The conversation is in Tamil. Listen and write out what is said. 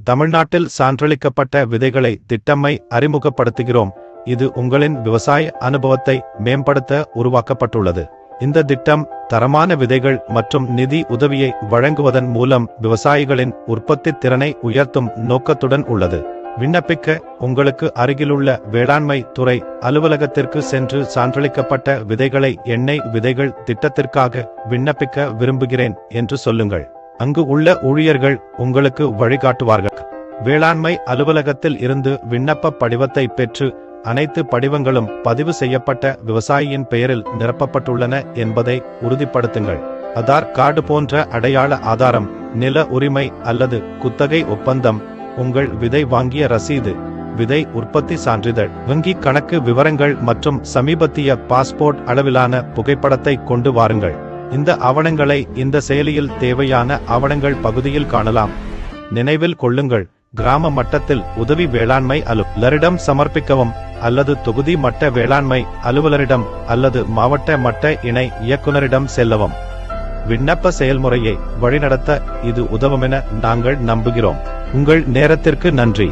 தமிழ்நாட்டில் சான்றளிக்கப்பட்ட விதைகளை திட்டமை அறிமுகப்படுத்துகிறோம். இது உங்களின் விவசாய அனுபவத்தை மேம்படுத்த உருவாக்கப்பட்டுள்ளது. இந்த திட்டம் தரமான விதைகள் மற்றும் நிதி உதவியை வழங்குவதன் மூலம் விவசாயிகளின் உற்பத்தி திறனை உயர்த்தும் நோக்கத்துடன் உள்ளது. விண்ணப்பிக்க உங்களுக்கு அருகிலுள்ள வேளாண்மை துறை அலுவலகத்திற்கு சென்று சான்றளிக்கப்பட்ட விதைகளை எண்ணெய் விதைகள் திட்டத்திற்காக விண்ணப்பிக்க விரும்புகிறேன் என்று சொல்லுங்கள். அங்கு உள்ள ஊழியர்கள் உங்களுக்கு வழிகாட்டுவார்கள். வேளாண்மை அலுவலகத்தில் இருந்து விண்ணப்ப படிவத்தை பெற்று அனைத்து படிவங்களும் பதிவு செய்யப்பட்ட விவசாயியின் பெயரில் நிரப்பப்பட்டுள்ளன என்பதை உறுதிப்படுத்துங்கள். ஆதார் கார்டு போன்ற அடையாள ஆதாரம், நில உரிமை அல்லது குத்தகை ஒப்பந்தம், உங்கள் விதை வாங்கிய ரசீது, விதை உற்பத்தி சான்றிதழ், வங்கி கணக்கு விவரங்கள் மற்றும் சமீபத்திய பாஸ்போர்ட் அளவிலான புகைப்படத்தை கொண்டு வாருங்கள். இந்த ஆவணங்களை இந்த செயலியில் தேவையான ஆவணங்கள் பகுதியில் காணலாம். நினைவில் கொள்ளுங்கள், கிராம மட்டத்தில் உதவி வேளாண்மை அலுவலரிடம் சமர்ப்பிக்கவும் அல்லது தொகுதி மட்ட வேளாண்மை அலுவலரிடம் அல்லது மாவட்ட மட்ட இணை இயக்குநரிடம் செல்லவும். விண்ணப்ப செயல்முறையை வழிநடத்த இது உதவும் என நாங்கள் நம்புகிறோம். உங்கள் நேரத்திற்கு நன்றி.